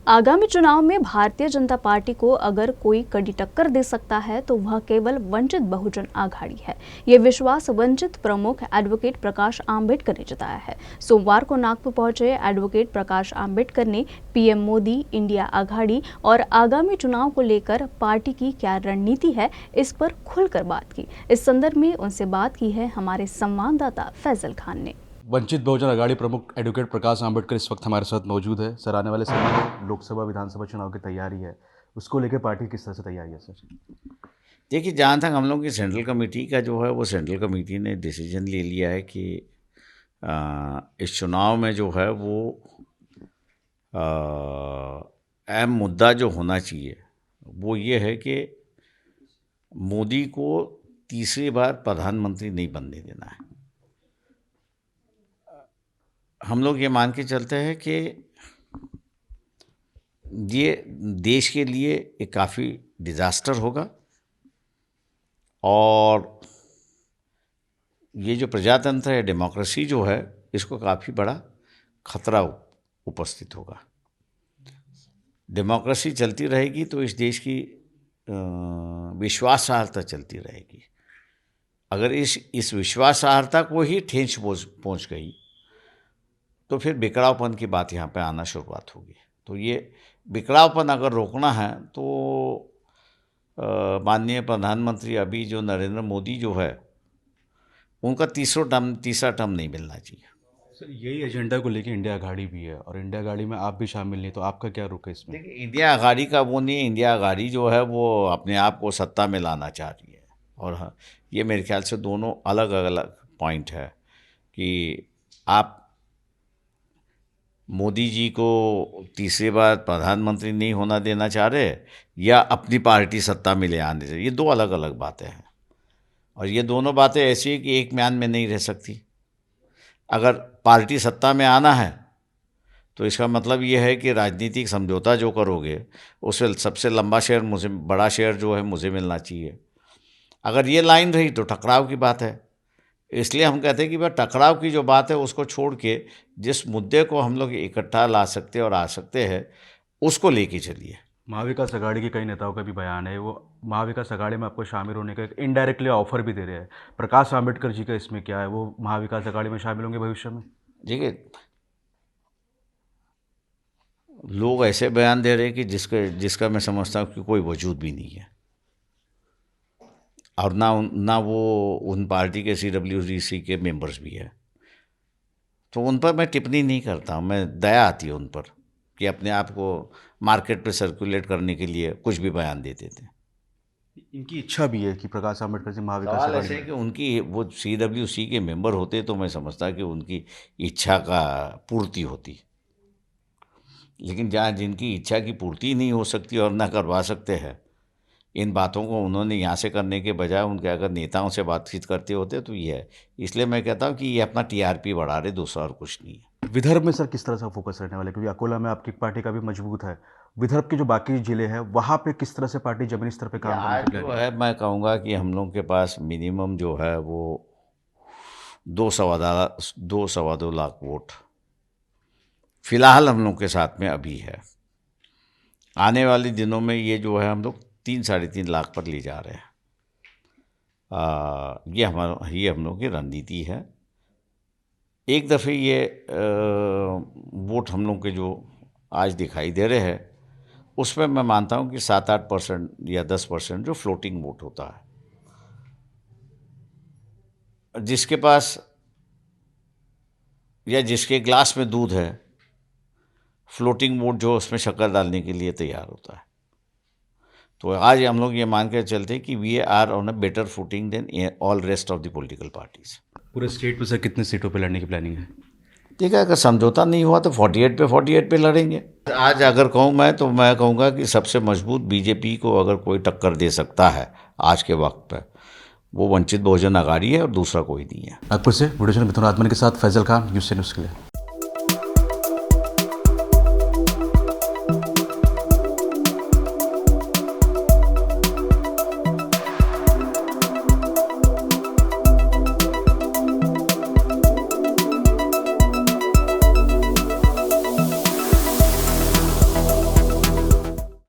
आगामी चुनाव में भारतीय जनता पार्टी को अगर कोई कड़ी टक्कर दे सकता है तो वह केवल वंचित बहुजन आघाड़ी है। ये विश्वास वंचित प्रमुख एडवोकेट प्रकाश आंबेडकर ने जताया है। सोमवार को नागपुर पहुंचे एडवोकेट प्रकाश आंबेडकर ने पीएम मोदी, इंडिया आघाड़ी और आगामी चुनाव को लेकर पार्टी की क्या रणनीति है, इस पर खुलकर बात की। इस संदर्भ में उनसे बात की है हमारे संवाददाता फैजल खान ने। वंचित बहुजन आघाड़ी प्रमुख एडवोकेट प्रकाश आंबेडकर इस वक्त हमारे साथ मौजूद है। सर, आने वाले समय में लोकसभा विधानसभा चुनाव की तैयारी है, उसको लेकर पार्टी किस तरह से तैयारी है सर? देखिए, जहाँ तक हम लोग की सेंट्रल कमेटी का जो है वो सेंट्रल कमेटी ने डिसीजन ले लिया है कि इस चुनाव में जो है वो अहम मुद्दा जो होना चाहिए वो ये है कि मोदी को तीसरी बार प्रधानमंत्री नहीं बनने देना है। हम लोग ये मान के चलते हैं कि ये देश के लिए एक काफ़ी डिज़ास्टर होगा और ये जो प्रजातंत्र है, डेमोक्रेसी जो है, इसको काफ़ी बड़ा खतरा उपस्थित होगा। डेमोक्रेसी चलती रहेगी तो इस देश की विश्वासार्हता चलती रहेगी। अगर इस विश्वासार्हता को ही ठेस पहुँच गई तो फिर बिखरावपन की बात यहाँ पे आना शुरुआत होगी। तो ये बिखरावपन अगर रोकना है तो माननीय प्रधानमंत्री अभी जो नरेंद्र मोदी जो है, उनका तीसरा टर्म नहीं मिलना चाहिए। सर, यही एजेंडा को लेकर इंडिया आघाड़ी भी है और इंडिया आघाड़ी में आप भी शामिल नहीं, तो आपका क्या रुख है इसमें? देखिए, इंडिया आघाड़ी का वो नहीं है। इंडिया आघाड़ी जो है वो अपने आप को सत्ता में लाना चाह रही है और हाँ, ये मेरे ख्याल से दोनों अलग अलग पॉइंट है कि आप मोदी जी को तीसरी बार प्रधानमंत्री नहीं होना देना चाह रहे या अपनी पार्टी सत्ता में ले आने से। ये दो अलग अलग बातें हैं और ये दोनों बातें ऐसी है कि एक म्यान में नहीं रह सकती। अगर पार्टी सत्ता में आना है तो इसका मतलब ये है कि राजनीतिक समझौता जो करोगे उससे सबसे लंबा शेयर मुझे, बड़ा शेयर जो है मुझे मिलना चाहिए। अगर ये लाइन रही तो टकराव की बात है। इसलिए हम कहते हैं कि भाई टकराव की जो बात है उसको छोड़ के जिस मुद्दे को हम लोग इकट्ठा ला सकते और आ सकते हैं उसको लेके चलिए। महाविकास आघाड़ी के कई नेताओं का भी बयान है, वो महाविकास आघाड़ी में आपको शामिल होने का एक इनडायरेक्टली ऑफर भी दे रहे हैं। प्रकाश आंबेडकर जी का इसमें क्या है, वो महाविकास आघाड़ी में शामिल होंगे भविष्य में? देखिए, लोग ऐसे बयान दे रहे हैं कि जिसका मैं समझता हूँ कि कोई वजूद भी नहीं है और ना वो उन पार्टी के CWDC के मेंबर्स भी है। तो उन पर मैं टिप्पणी नहीं करता हूँ। मैं दया आती है उन पर कि अपने आप को मार्केट पे सर्कुलेट करने के लिए कुछ भी बयान देते थे। इनकी इच्छा भी है कि प्रकाश आंबेडकर जी महाविकास सवाल आघाड़ी ऐसे है में। कि उनकी वो CWC के मेंबर होते तो मैं समझता कि उनकी इच्छा का पूर्ति होती। लेकिन जहाँ जिनकी इच्छा की पूर्ति नहीं हो सकती और ना करवा सकते हैं, इन बातों को उन्होंने यहाँ से करने के बजाय उनके अगर नेताओं से बातचीत करते होते तो ये है। इसलिए मैं कहता हूँ कि ये अपना TRP बढ़ा रहे, दूसरा और कुछ नहीं है। विदर्भ में सर किस तरह से फोकस रहने वाले, क्योंकि अकोला में आपकी पार्टी का भी मजबूत है। विदर्भ के जो बाकी जिले हैं वहाँ पे किस तरह से पार्टी जमीनी स्तर पे काम करने के जो लिए? है मैं कहूँगा कि हम लोग के पास मिनिमम जो है वो 2-2.25 लाख वोट फिलहाल हम लोग के साथ में अभी है। आने वाले दिनों में ये जो है हम लोग 3-3.5 लाख पर ले जा रहे हैं। ये हम लोग की रणनीति है। एक दफ़े ये वोट हम लोग के जो आज दिखाई दे रहे हैं उसमें मैं मानता हूँ कि 7-8% या 10% जो फ्लोटिंग वोट होता है, जिसके पास या जिसके ग्लास में दूध है, फ्लोटिंग वोट जो उसमें शक्कर डालने के लिए तैयार होता है। तो आज हम लोग ये मान कर चलते हैं कि we are on a better footing than all rest of the political parties. पूरे स्टेट में सर कितने सीटों पे लड़ने की प्लानिंग है? ठीक है, अगर समझौता नहीं हुआ तो 48 पे लड़ेंगे। आज अगर कहूँ मैं तो मैं कहूँगा कि सबसे मजबूत BJP को अगर कोई टक्कर दे सकता है आज के वक्त पर, वो वंचित बहुजन आघाड़ी है और दूसरा कोई नहीं है। नागपुर से वीडियो जर्नलिस्ट मिथुन आत्मन के साथ फैजल खान, न्यूज़ के लिए।